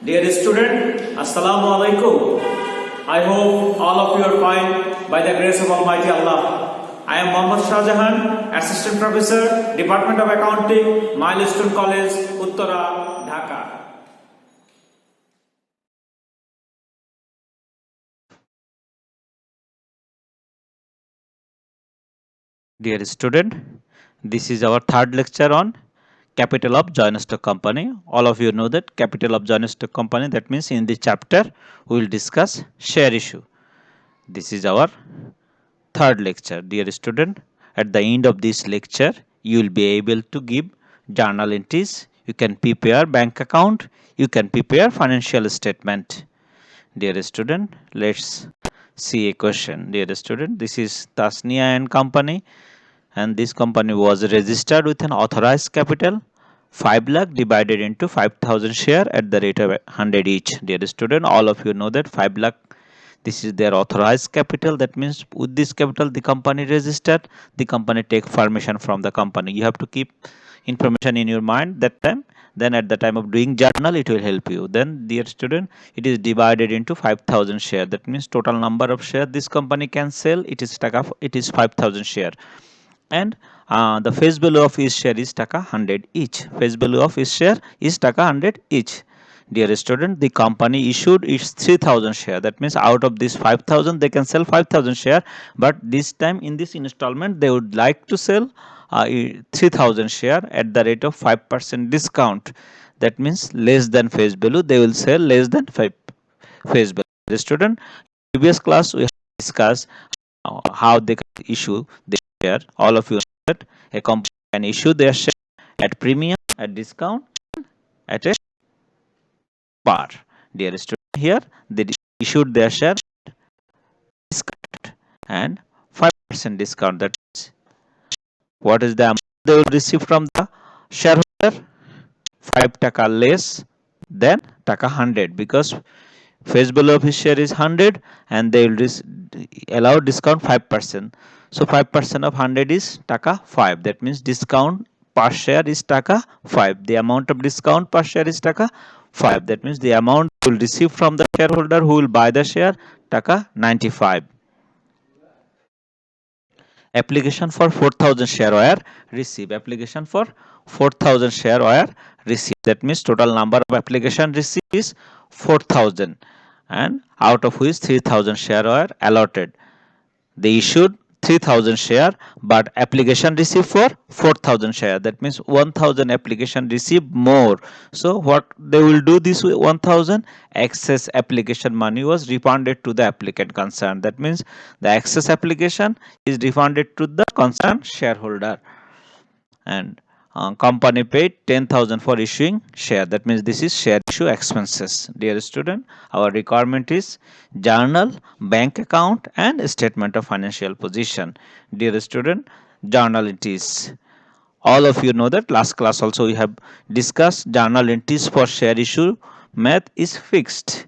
Dear student, Assalamu alaikum. I hope all of you are fine by the grace of Almighty Allah. I am Mohammad Shahjahan, Assistant Professor, Department of Accounting, Milestone College, Uttara, Dhaka. Dear student, this is our third lecture on capital of joint stock company. All of you know that capital of joint stock company, that means in this chapter we will discuss share issue. This is our third lecture. Dear student, at the end of this lecture you will be able to give journal entries, you can prepare bank account, you can prepare financial statement. Dear student, let's see a question. Dear student, this is Tasnia and company, and this company was registered with an authorized capital 5 lakh divided into 5,000 share at the rate of 100 each. Dear student, all of you know that 5 lakh, this is their authorized capital. That means with this capital the company registered, the company take permission from the company. You have to keep information in your mind that time, then at the time of doing journal it will help you. Then dear student, it is divided into 5,000 share. That means total number of share this company can sell, it is 5,000 share, and the face value of each share is taka 100 each. Face value of each share is taka 100 each. Dear student, the company issued its 3,000 share. That means out of this 5,000 they can sell 5,000 share, but this time in this installment they would like to sell 3,000 share at the rate of 5% discount. That means less than face value, they will sell less than 5 face value. The student, previous class we discussed how they can issue the share. All of you know that a company can issue their share at premium, at discount, at a par. Dear student, here they issued their share discount and 5% discount. That is, what is the amount they will receive from the shareholder? 5 taka less than taka 100, because face value of his share is 100 and they will allow discount 5%. So 5% of 100 is taka 5. That means discount per share is taka 5. The amount of discount per share is taka 5. That means the amount will receive from the shareholder who will buy the share taka 95. Application for 4,000 share were received. Application for 4,000 share were received. That means total number of application received is 4,000, and out of which 3,000 share were allotted. They issued 3,000 share, but application received for 4,000 share. That means 1,000 application received more. So what they will do, this 1,000 excess application money was refunded to the applicant concerned. That means the excess application is refunded to the concerned shareholder, and company paid 10,000 for issuing share. That means this is share issue expenses. Dear student, our requirement is journal, bank account, and statement of financial position. Dear student, journal entries. All of you know that last class also we have discussed journal entries for share issue math is fixed.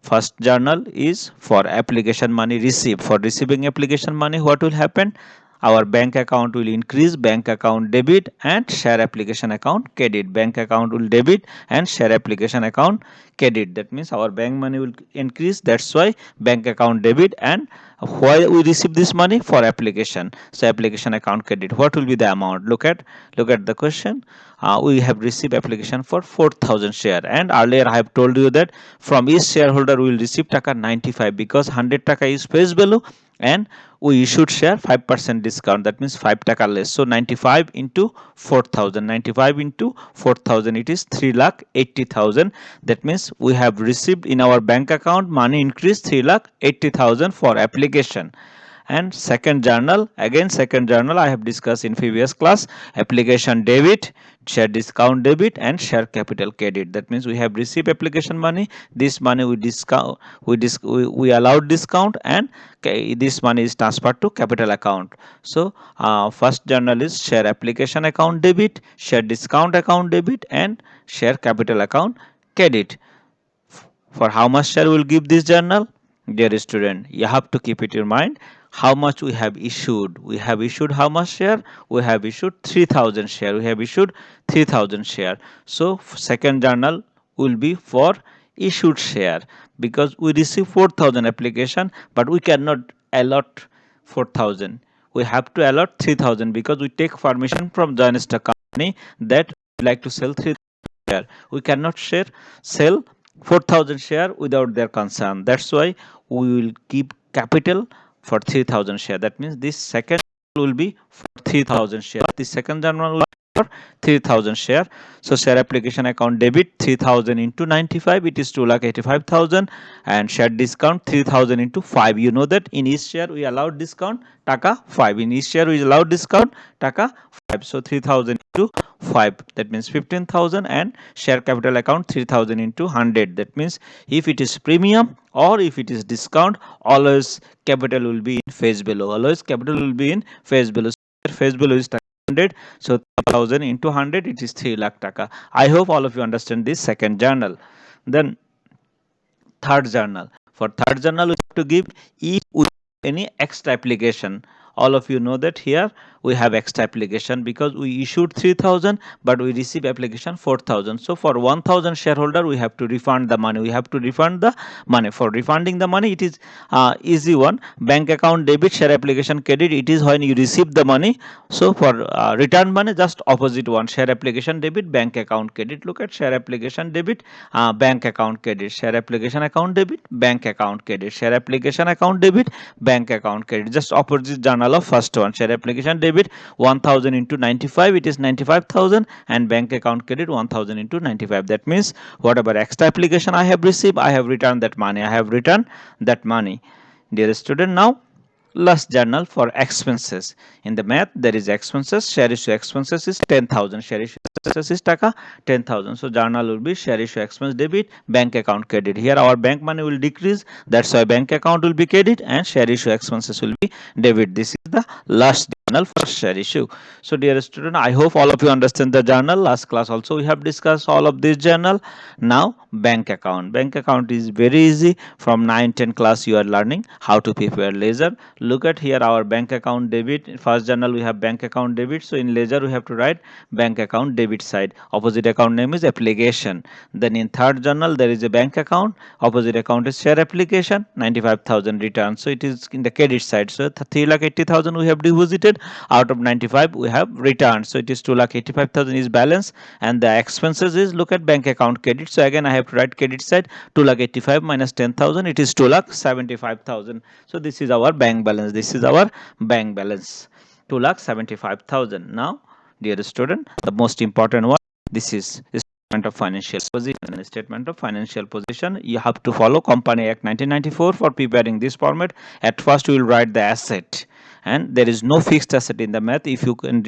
First journal is for application money received. For receiving application money, what will happen? Our bank account will increase, bank account debit, and share application account credit. Bank account will debit and share application account credit. That means our bank money will increase. That's why bank account debit. And why we receive this money? For application. So application account credit. What will be the amount? Look at the question. We have received application for 4,000 share, and earlier I have told you that from each shareholder we will receive taka 95, because 100 taka is face value and we issued share 5% discount. That means 5 taka less. So 95 into 4,000, 95 into 4,000, it is 3,80,000. That means we have received in our bank account money increase 3,80,000 for application. And second journal, again second journal I have discussed in previous class, application debit, share discount debit, and share capital credit. That means we have received application money, this money we discount, we allowed discount, and this money is transferred to capital account. So first journal is share application account debit, share discount account debit, and share capital account credit. For how much share will give this journal? Dear student, you have to keep it in mind how much we have issued. We have issued how much share? We have issued 3,000 share. We have issued 3,000 share. So second journal will be for issued share, because we receive 4,000 application but we cannot allot 4,000. We have to allot 3,000 because we take permission from joint stock company that we like to sell 3,000 share. We cannot sell 4,000 share without their consent. That's why we will keep capital for 3,000 share. That means this second will be for 3,000 share. This second journal will be for 3,000 share. So share application account debit 3,000 into 95, it is 2,85,000, and share discount 3,000 into 5. You know that in each share we allow discount taka 5. In each share we allow discount taka 5. So 3,000 into 5, that means 15,000, and share capital account 3,000 into 100. That means if it is premium or if it is discount, always capital will be in face value. Always capital will be in face value. So face value is 100. So 3,000 into 100, it is 3 lakh taka. I hope all of you understand this second journal. Then third journal. For third journal, we have to give if with any extra application. All of you know that here we have extra application because we issued 3,000 but we receive application 4,000. So for 1,000 shareholder we have to refund the money. We have to refund the money. For refunding the money, it is easy one. Bank account debit, share application credit, it is when you receive the money. So for return money, just opposite one. Share application debit, bank account credit. Look at share application debit, bank account credit. Share application account debit, bank account credit. Share application account debit, bank account credit. Just opposite journal of first one. Share application debit 1,000 into 95, it is 95,000, and bank account credit 1,000 into 95. That means whatever extra application I have received, I have returned that money. I have returned that money. Dear student, now last journal for expenses. In the math, there is expenses. Share issue expenses is 10,000. Share issue expenses is taka 10,000. So journal will be share issue expense debit, bank account credit. Here our bank money will decrease. That's why bank account will be credit and share issue expenses will be debit. This is the last journal for share issue. So dear student, I hope all of you understand the journal. Last class also we have discussed all of this journal. Now bank account. Bank account is very easy. From 9-10 class you are learning how to prepare ledger. Look at here our bank account debit. First journal we have bank account debit. So in ledger we have to write bank account debit side. Opposite account name is application. Then in third journal there is a bank account. Opposite account is share application. 95,000 return. So it is in the credit side. So 3,80,000 we have deposited. Out of 95 we have returned. So it is 2,85,000 is balance, and the expenses is, look at bank account credit. So again I have to write credit side 2,85,000 minus 10,000, it is 2,75,000. So this is our bank balance. This is our bank balance 2,75,000. Now dear student, the most important one, this is statement of financial position. Statement of financial position, you have to follow Company Act 1994 for preparing this format. At first we will write the asset, and there is no fixed asset in the math. If you can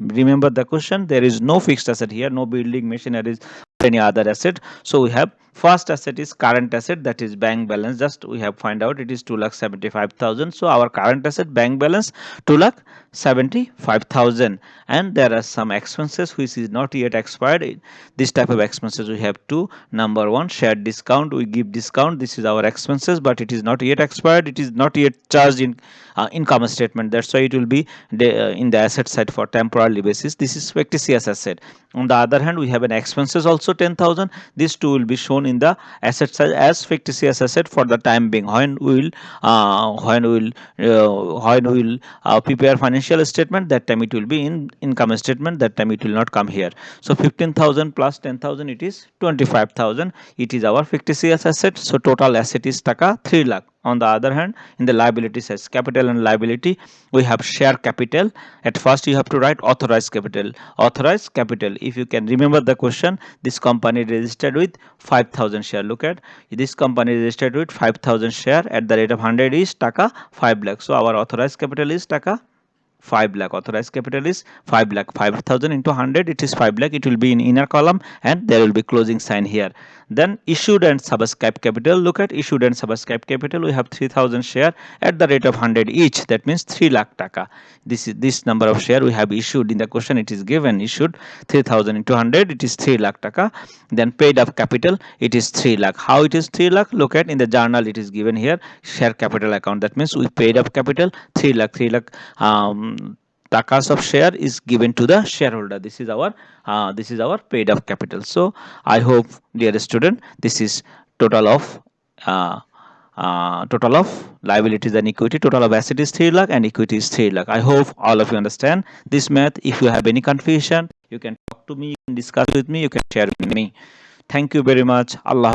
remember the question, there is no fixed asset here, no building machineries or any other asset. So we have first asset is current asset, that is bank balance. Just we have find out it is 2,75,000. So our current asset bank balance 2,75,000, and there are some expenses which is not yet expired. This type of expenses we have two. Number one, share discount, we give discount. This is our expenses, but it is not yet expired. It is not yet charged in income statement. That's why it will be in the asset side for temporary basis. This is fictitious asset. On the other hand, we have an expenses also 10,000. These two will be shown in the asset side as fictitious asset for the time being. When we will prepare financial statement, that time it will be in income statement. That time it will not come here. So 15,000 plus 10,000, it is 25,000. It is our fictitious asset. So total asset is taka 3 lakh. On the other hand, in the liability side, capital and liability, we have share capital. At first you have to write authorized capital. Authorized capital, if you can remember the question, this company registered with 5,000 share. Look at this company registered with 5,000 share at the rate of 100 is taka 5 lakh. So our authorized capital is taka 5 lakh. Authorized capital is 5 lakh. 5,000 into 100, it is 5 lakh. It will be in inner column and there will be closing sign here. Then issued and subscribed capital. Look at issued and subscribed capital. We have 3,000 share at the rate of 100 each. That means 3 lakh taka. This number of share we have issued in the question. It is given issued 3,000 into 100. It is 3 lakh taka. Then paid up capital. It is 3 lakh. How it is 3 lakh? Look at in the journal. It is given here share capital account. That means we paid up capital 3 lakh. 3 lakh. takas of share is given to the shareholder. This is our paid up capital. So I hope, dear student, this is total of uh, total of liabilities and equity. Total of asset is 3 lakh and equity is 3 lakh. I hope all of you understand this math. If you have any confusion, you can talk to me, you can discuss with me, you can share with me. Thank you very much. Allah